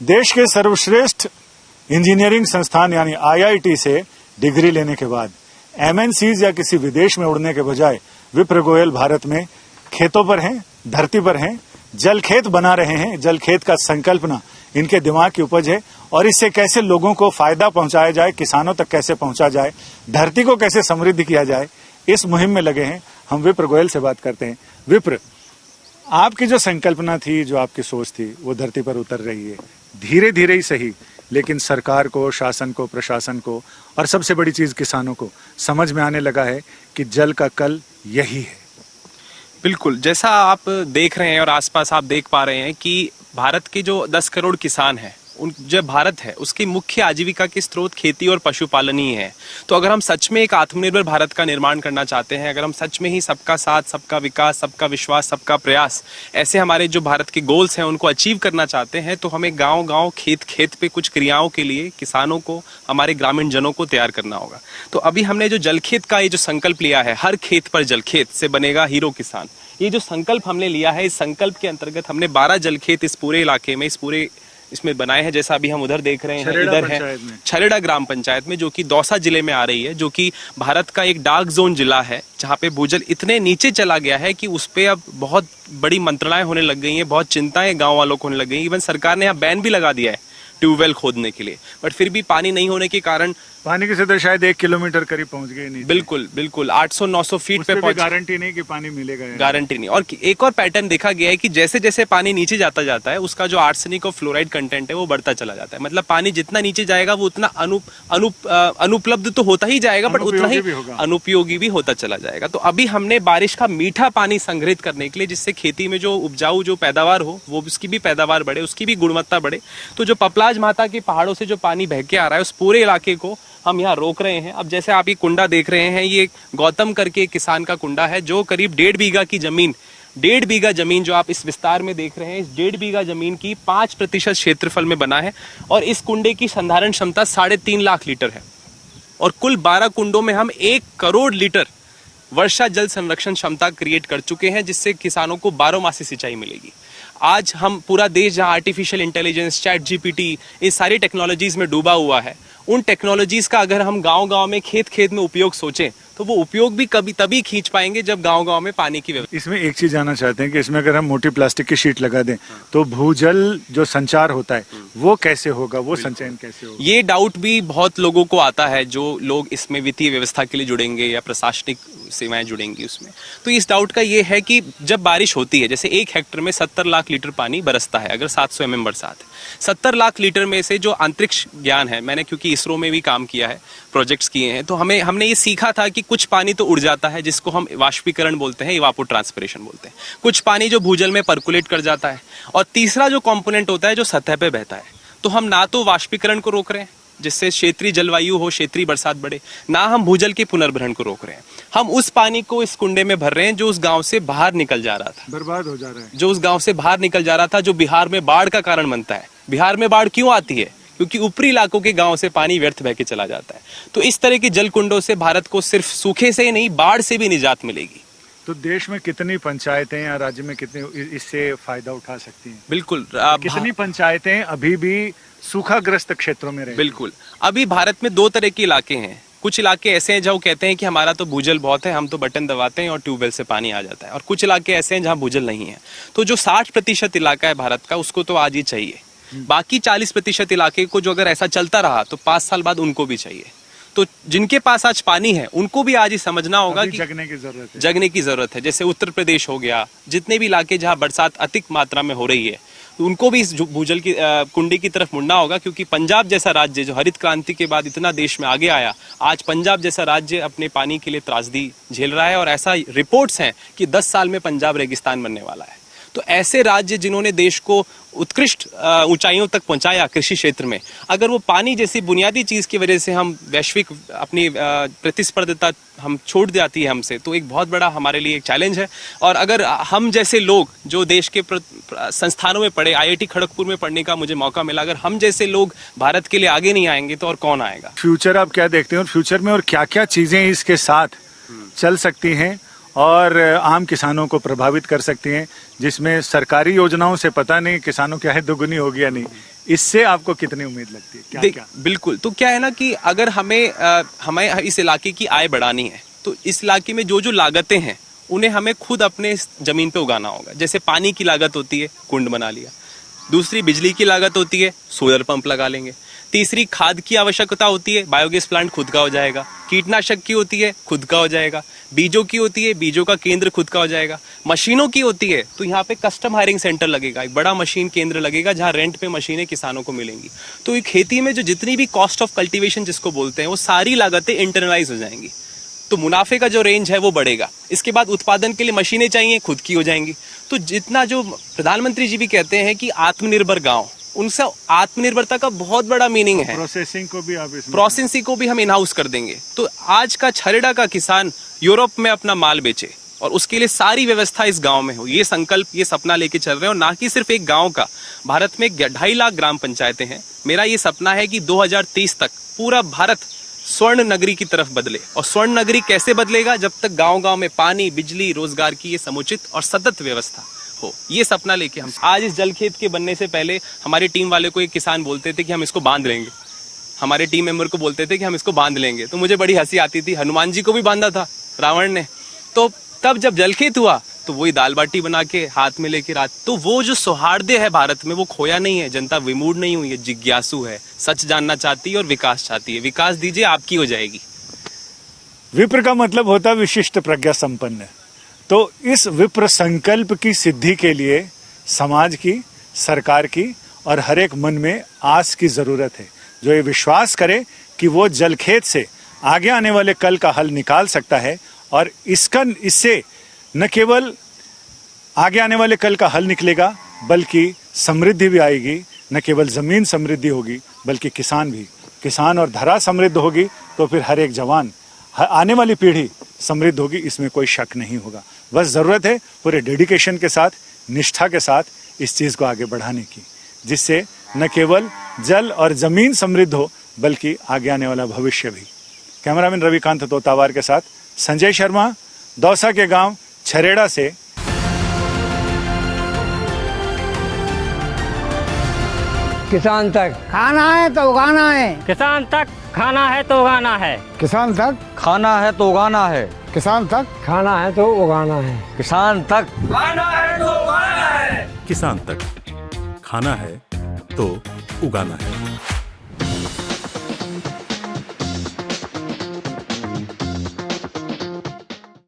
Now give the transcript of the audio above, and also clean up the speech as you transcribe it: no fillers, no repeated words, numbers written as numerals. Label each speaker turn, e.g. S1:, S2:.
S1: देश के सर्वश्रेष्ठ इंजीनियरिंग संस्थान यानी आईआईटी से डिग्री लेने के बाद एमएनसीज या किसी विदेश में उड़ने के बजाय विप्र गोयल भारत में खेतों पर हैं, धरती पर हैं, जल खेत बना रहे हैं। जल खेत का संकल्पना इनके दिमाग की उपज है और इससे कैसे लोगों को फायदा पहुंचाया जाए, किसानों तक कैसे पहुंचा जाए, धरती को कैसे समृद्ध किया जाए, इस मुहिम में लगे हैं। हम विप्र गोयल से बात करते हैं। विप्र, आपकी जो संकल्पना थी, जो आपकी सोच थी, वो धरती पर उतर रही है, धीरे धीरे ही सही, लेकिन सरकार को, शासन को, प्रशासन को और सबसे बड़ी चीज किसानों को समझ में आने लगा है कि जल का कल यही है।
S2: बिल्कुल, जैसा आप देख रहे हैं और आसपास आप देख पा रहे हैं कि भारत के जो 10 करोड़ किसान हैं, जो भारत है उसकी मुख्य आजीविका के स्रोत खेती और पशुपालन ही है। तो अगर हम सच में एक आत्मनिर्भर भारत का निर्माण करना चाहते हैं, अगर हम सच में ही सबका साथ, सबका विकास, सबका विश्वास, सबका प्रयास, ऐसे हमारे जो भारत के गोल्स हैं उनको अचीव करना चाहते हैं, तो हमें गांव-गांव, खेत-खेत पे कुछ क्रियाओं के लिए किसानों को, हमारे ग्रामीण जनों को तैयार करना होगा। तो अभी हमने जो जलखेत का ये जो संकल्प लिया है, हर खेत पर जलखेत से बनेगा हीरो किसान, ये जो संकल्प हमने लिया है, इस संकल्प के अंतर्गत हमने 12 जलखेत इस पूरे इलाके में, इसमें बनाए हैं। जैसा अभी हम उधर देख रहे हैं, इधर है छरेड़ा ग्राम पंचायत में, जो कि दौसा जिले में आ रही है, जो कि भारत का एक डार्क जोन जिला है, जहां पे भूजल इतने नीचे चला गया है कि उस पे अब बहुत बड़ी मंत्रणाएं होने लग गई हैं, बहुत चिंताएं गांव वालों को होने लग गई। इवन सरकार ने यहाँ बैन भी लगा दिया है ट्यूबवेल खोदने के लिए, बट फिर भी पानी नहीं होने के कारण
S1: पानी की सतह शायद 1 किलोमीटर करीब पहुंच गई नहीं।
S2: बिल्कुल 800-900 फीट पे पहुंच,
S1: गारंटी नहीं कि पानी मिलेगा,
S2: गारंटी नहीं। और एक और पैटर्न देखा गया है कि जैसे जैसे पानी नीचे जाता है, उसका जो आर्सेनिक और फ्लोराइड कंटेंट है वो बढ़ता चला जाता है। मतलब पानी जितना नीचे जाएगा वो उतना अनुपलब्ध तो होता ही जाएगा, बट उतना ही अनुपयोगी भी होता चला जाएगा। तो अभी हमने बारिश का मीठा पानी संग्रहित करने के लिए, जिससे खेती में जो उपजाऊ जो पैदावार हो, वो उसकी भी पैदावार बढ़े, उसकी भी गुणवत्ता बढ़े, तो जो पपलाज माता के पहाड़ों से जो पानी बह के आ रहा है, उस पूरे इलाके को हम यहाँ रोक रहे हैं। अब जैसे आप ये कुंडा देख रहे हैं, ये गौतम करके किसान का कुंडा है, जो करीब 1.5 बीघा की जमीन, 1.5 बीघा जमीन जो आप इस विस्तार में देख रहे हैं, इस 1.5 बीघा जमीन की 5% क्षेत्रफल में बना है। और इस कुंडे की संधारण क्षमता 3.5 लाख लीटर है। और कुल 12 कुंडों में हम 1 करोड़ लीटर वर्षा जल संरक्षण क्षमता क्रिएट कर चुके हैं, जिससे किसानों को 12 मासी सिंचाई मिलेगी। आज हम पूरा देश जहां आर्टिफिशियल इंटेलिजेंस, चैट जीपीटी, इस सारी टेक्नोलॉजीज में डूबा हुआ है, उन टेक्नोलॉजीज का अगर हम गांव-गांव में, खेत-खेत में उपयोग सोचें, तो वो उपयोग भी कभी तभी खींच पाएंगे जब गांव-गांव में पानी की व्यवस्था।
S1: इसमें एक चीज जानना चाहते हैं कि इसमें अगर हम मोटी प्लास्टिक की शीट लगा दें तो भूजल जो संचार होता है वो कैसे होगा, वो संचयन कैसे होगा?
S2: ये डाउट भी बहुत लोगों को आता है, जो लोग इसमें वित्तीय व्यवस्था के लिए जुड़ेंगे या प्रशासनिक सेवाएं जुड़ेंगी उसमें। तो इस डाउट का ये है कि जब बारिश होती है, जैसे 1 हेक्टेयर में 70 लाख लीटर पानी बरसता है, अगर 700 mm बरसात है, 70 लाख लीटर में से जो अंतरिक्ष ज्ञान है, मैंने क्योंकि इसरो में भी काम किया है, प्रोजेक्ट्स किए हैं, तो हमने ये सीखा था कि कुछ पानी तो उड़ जाता है, जिसको हम वाष्पीकरण बोलते हैं, इवापोट्रांसपिरेशन बोलते हैं। कुछ पानी जो भूजल में पर्कुलेट कर जाता है, और तीसरा जो कंपोनेंट होता है जो सतह पे बहता है। तो हम ना तो वाष्पीकरण को रोक रहे हैं, जिससे क्षेत्रीय जलवायु हो, क्षेत्रीय बरसात बढ़े, ना हम भूजल के पुनर्भरण को रोक रहे हैं। हम उस पानी को इस कुंडे में भर रहे हैं जो उस गांव से बाहर निकल जा रहा था,
S1: बर्बाद हो जा रहा है,
S2: जो उस गांव से बाहर निकल जा रहा था, जो बिहार में बाढ़ का कारण बनता है। बिहार में बाढ़ क्यों आती है? क्योंकि ऊपरी इलाकों के गांव से पानी व्यर्थ बह के चला जाता है। तो इस तरह के जल कुंडों से भारत को सिर्फ सूखे से ही नहीं, बाढ़ से भी निजात मिलेगी।
S1: तो देश में कितनी पंचायतें या राज्य में कितनी इससे फायदा उठा सकती हैं?
S2: बिल्कुल,
S1: कितनी पंचायतें अभी भी सूखाग्रस्त क्षेत्रों में रहती?
S2: बिल्कुल, अभी भारत में 2 तरह के इलाके हैं। कुछ इलाके ऐसे हैं जहाँ कहते हैं कि हमारा तो भूजल बहुत है, हम तो बटन दबाते हैं और ट्यूबवेल से पानी आ जाता है, और कुछ इलाके ऐसे हैं जहाँ भूजल नहीं है। तो जो 60% इलाका है भारत का, उसको तो आज ही चाहिए। बाकी 40% इलाके को जो अगर ऐसा चलता रहा तो 5 साल बाद उनको भी चाहिए। तो जिनके पास आज पानी है उनको भी आज ही समझना होगा कि
S1: जगने की जरूरत है।
S2: जैसे उत्तर प्रदेश हो गया, जितने भी इलाके जहाँ बरसात अधिक मात्रा में हो रही है, तो उनको भी इस भूजल की कुंडी की तरफ मुड़ना होगा। क्योंकि पंजाब जैसा राज्य जो हरित क्रांति के बाद इतना देश में आगे आया, आज पंजाब जैसा राज्य अपने पानी के लिए त्रासदी झेल रहा है, और ऐसा रिपोर्ट्स हैं कि 10 साल में पंजाब रेगिस्तान बनने वाला है। तो ऐसे राज्य जिन्होंने देश को उत्कृष्ट ऊंचाइयों तक पहुंचाया कृषि क्षेत्र में, अगर वो पानी जैसी बुनियादी चीज की वजह से हम वैश्विक अपनी प्रतिस्पर्धता हम छोड़ जाती है हमसे, तो एक बहुत बड़ा हमारे लिए एक चैलेंज है। और अगर हम जैसे लोग जो देश के संस्थानों में पढ़े, आईआईटी खड़गपुर में पढ़ने का मुझे मौका मिला, अगर हम जैसे लोग भारत के लिए आगे नहीं आएंगे तो और कौन आएगा?
S1: फ्यूचर आप क्या देखते हैं, और फ्यूचर में और क्या क्या चीजें इसके साथ चल सकती हैं और आम किसानों को प्रभावित कर सकती हैं, जिसमें सरकारी योजनाओं से पता नहीं किसानों की आय दोगुनी होगी या नहीं, इससे आपको कितनी उम्मीद लगती है, क्या क्या?
S2: बिल्कुल, तो क्या है ना कि अगर हमें इस इलाके की आय बढ़ानी है तो इस इलाके में जो जो लागतें हैं उन्हें हमें खुद अपने इस जमीन पे उगाना होगा। जैसे पानी की लागत होती है, कुंड बना लिया। दूसरी बिजली की लागत होती है, सोलर पंप लगा लेंगे। तीसरी खाद की आवश्यकता होती है, बायोगैस प्लांट खुद का हो जाएगा। कीटनाशक की होती है, खुद का हो जाएगा। बीजों की होती है, बीजों का केंद्र खुद का हो जाएगा। मशीनों की होती है तो यहाँ पे कस्टम हायरिंग सेंटर लगेगा, एक बड़ा मशीन केंद्र लगेगा जहाँ रेंट पे मशीनें किसानों को मिलेंगी। तो ये खेती में जो जितनी भी कॉस्ट ऑफ कल्टीवेशन जिसको बोलते हैं वो सारी लागतें इंटरनलाइज हो जाएंगी, तो मुनाफे का जो रेंज है वो बढ़ेगा। इसके बाद उत्पादन के लिए मशीनें चाहिए, खुद की हो जाएंगी। तो जितना जो प्रधानमंत्री जी भी कहते हैं कि आत्मनिर्भर गांव, उनसे आत्मनिर्भरता का बहुत बड़ा मीनिंग है।
S1: प्रोसेसिंग को भी आप इसमें
S2: प्रोसेसिंग को भी हम इन हाउस कर देंगे। तो आज का छरेड़ा का किसान यूरोप में अपना माल बेचे और उसके लिए सारी व्यवस्था इस गांव में हो, ये संकल्प, ये सपना लेके चल रहे हैं। और ना कि सिर्फ एक गांव का, भारत में 2.5 लाख ग्राम पंचायतें हैं। मेरा ये सपना है कि 2030 तक पूरा भारत स्वर्ण नगरी की तरफ बदले। और स्वर्ण नगरी कैसे बदलेगा? जब तक गांव गांव में पानी, बिजली, रोजगार की ये समुचित और सतत व्यवस्था हो। ये सपना लेके हम आज इस जल खेत के बनने से पहले हमारी टीम वाले को एक किसान बोलते थे कि हम इसको बांध लेंगे, हमारे टीम मेंबर को बोलते थे कि हम इसको बांध लेंगे, तो मुझे बड़ी हंसी आती थी। हनुमान जी को भी बांधा था रावण ने। तो तब जब जल खेत हुआ तो वही दाल बाटी बना के हाथ में लेके रात, तो वो जो सौहार्द है भारत में वो खोया नहीं है। जनता विमूढ़ नहीं हुई है, जिज्ञासु है, सच जानना चाहती है और विकास चाहती है। विकास दीजिए, आपकी हो जाएगी।
S1: विप्र का मतलब होता है विशिष्ट प्रज्ञा संपन्न। तो इस विप्र संकल्प की सिद्धि के लिए समाज की, सरकार की और हर एक मन में आस की जरूरत है, जो ये विश्वास करे कि वो जलखेत से आगे आने वाले कल का हल निकाल सकता है। और इससे न केवल आगे आने वाले कल का हल निकलेगा बल्कि समृद्धि भी आएगी। न केवल जमीन समृद्धि होगी बल्कि किसान भी, किसान और धरा समृद्ध होगी तो फिर हर एक जवान, आने वाली पीढ़ी समृद्ध होगी, इसमें कोई शक नहीं होगा। बस जरूरत है पूरे डेडिकेशन के साथ, निष्ठा के साथ इस चीज को आगे बढ़ाने की, जिससे न केवल जल और जमीन समृद्ध हो बल्कि आगे आने वाला भविष्य भी। कैमरामैन रविकांत तोतावार के साथ संजय शर्मा, दौसा के गांव छरेड़ा से।
S3: किसान तक खाना है तो उगाना है,
S4: किसान तक खाना है तो उगाना है,
S3: किसान तक
S5: खाना है तो उगाना है,
S3: किसान तक खाना है तो उगाना है,
S5: किसान तक
S4: खाना है तो उगाना है,
S6: किसान तक खाना है तो उगाना है।